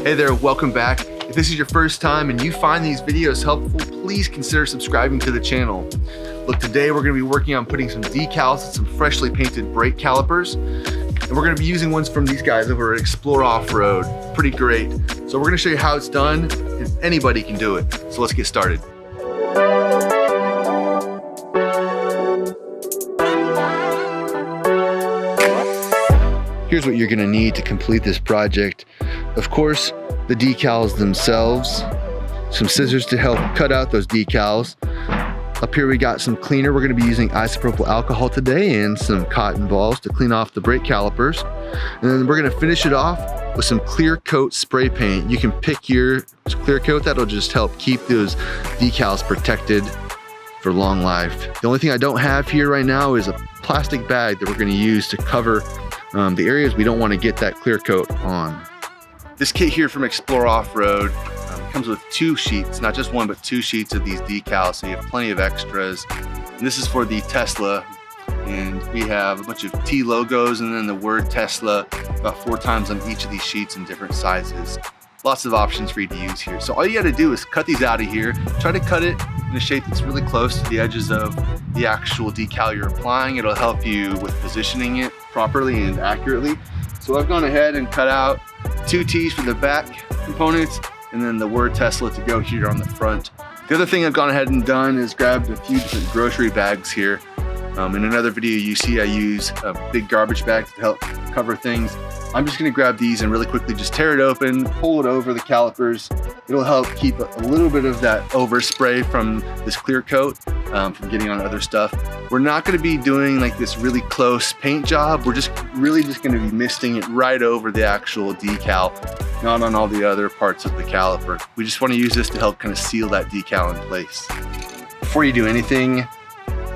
Hey there, welcome back. If this is your first time and you find these videos helpful, please consider subscribing to the channel. Look, today we're gonna be working on putting some decals and some freshly painted brake calipers. And we're gonna be using ones from these guys over at XPLORE Off-Road. Pretty great. So we're gonna show you how it's done, and anybody can do it. So let's get started. Here's what you're gonna need to complete this project. Of course, the decals themselves, some scissors to help cut out those decals. Up here we got some cleaner. We're gonna be using isopropyl alcohol today and some cotton balls to clean off the brake calipers. And then we're gonna finish it off with some clear coat spray paint. You can pick your clear coat. That'll just help keep those decals protected for long life. The only thing I don't have here right now is a plastic bag that we're gonna use to cover the areas we don't want to get that clear coat on. This kit here from XPLORE Off-Road comes with 2 sheets, not just one, but 2 sheets of these decals, so you have plenty of extras. And this is for the Tesla, and we have a bunch of T logos and then the word Tesla about 4 times on each of these sheets in different sizes. Lots of options for you to use here. So all you gotta do is cut these out of here, try to cut it in a shape that's really close to the edges of the actual decal you're applying. It'll help you with positioning it properly and accurately. So I've gone ahead and cut out 2 T's for the back components and then the word Tesla to go here on the front. The other thing I've gone ahead and done is grabbed a few different grocery bags here. In another video you see I use a big garbage bag to help cover things. I'm just gonna grab these and really quickly just tear it open, pull it over the calipers. It'll help keep a little bit of that overspray from this clear coat from getting on other stuff. We're not gonna be doing like this really close paint job. We're just really gonna be misting it right over the actual decal, not on all the other parts of the caliper. We just wanna use this to help kind of seal that decal in place. Before you do anything,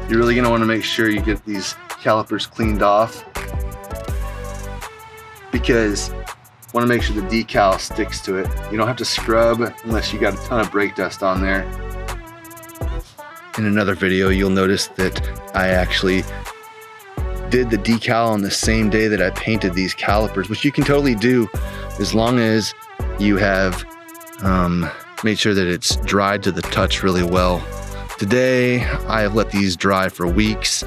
you're really gonna wanna make sure you get these calipers cleaned off, because you wanna make sure the decal sticks to it. You don't have to scrub unless you got a ton of brake dust on there. In another video, you'll notice that I actually did the decal on the same day that I painted these calipers, which you can totally do as long as you have made sure that it's dried to the touch really well. Today, I have let these dry for weeks,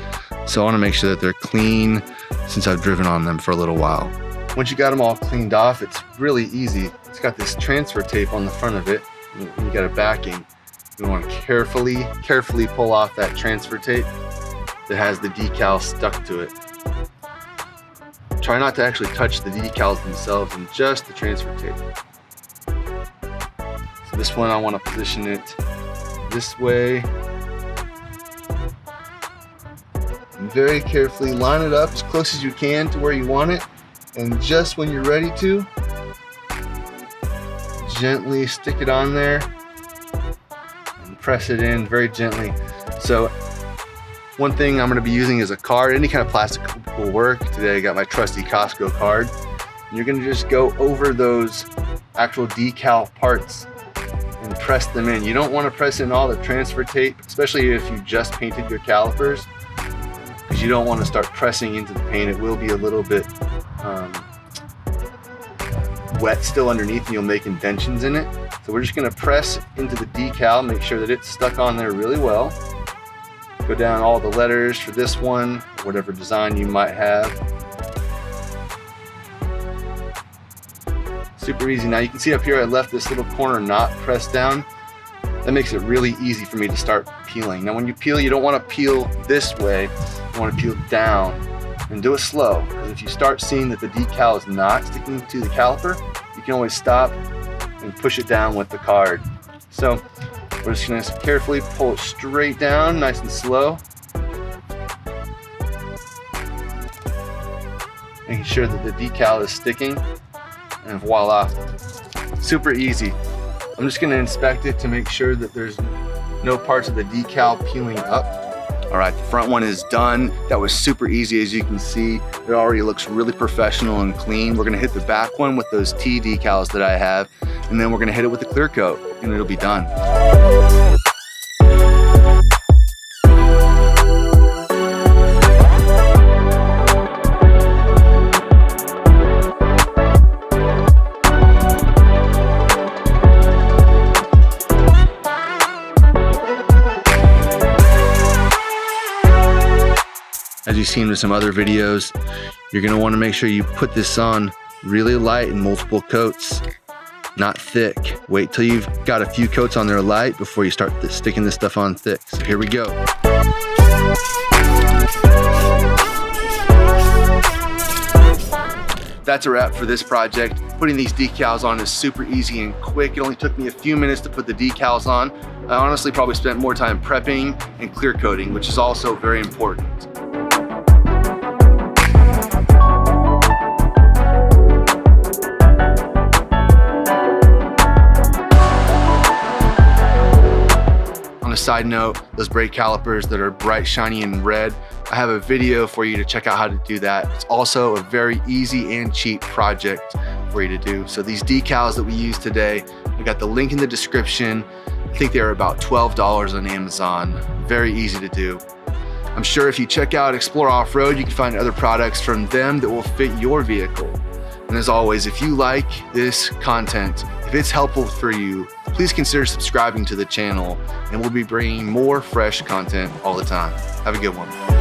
so I wanna make sure that they're clean since I've driven on them for a little while. Once you got them all cleaned off, it's really easy. It's got this transfer tape on the front of it. You got a backing. You want to carefully pull off that transfer tape that has the decal stuck to it. Try not to actually touch the decals themselves and just the transfer tape. So this one, I want to position it this way. And very carefully line it up as close as you can to where you want it. And just when you're ready to, gently stick it on there and press it in very gently. So one thing I'm gonna be using is a card. Any kind of plastic will work. Today I got my trusty Costco card. And you're gonna just go over those actual decal parts and press them in. You don't wanna press in all the transfer tape, especially if you just painted your calipers, because you don't wanna start pressing into the paint. It will be a little bit wet still underneath and you'll make indentions in it. So we're just gonna press into the decal, make sure that it's stuck on there really well. Go down all the letters for this one, whatever design you might have. Super easy. Now you can see up here I left this little corner knot pressed down. That makes it really easy for me to start peeling. Now when you peel, you don't wanna peel this way, you wanna peel down. And do it slow, because if you start seeing that the decal is not sticking to the caliper, you can always stop and push it down with the card. So we're just gonna carefully pull it straight down, nice and slow. Making sure that the decal is sticking, and voila, super easy. I'm just gonna inspect it to make sure that there's no parts of the decal peeling up. All right, the front one is done. That was super easy, as you can see. It already looks really professional and clean. We're gonna hit the back one with those T decals that I have, and then we're gonna hit it with the clear coat, and it'll be done. as you've seen with some other videos, you're gonna wanna make sure you put this on really light in multiple coats, not thick. Wait till you've got a few coats on there light before you start sticking this stuff on thick. So here we go. That's a wrap for this project. Putting these decals on is super easy and quick. It only took me a few minutes to put the decals on. I honestly probably spent more time prepping and clear coating, which is also very important. On a side note, those brake calipers that are bright, shiny, and red, I have a video for you to check out how to do that. It's also a very easy and cheap project for you to do. So these decals that we use today, I got the link in the description. I think they're about $12 on Amazon. Very easy to do. I'm sure if you check out XPLORE Off-Road, you can find other products from them that will fit your vehicle. And as always, if you like this content, if it's helpful for you, please consider subscribing to the channel, and we'll be bringing more fresh content all the time. Have a good one.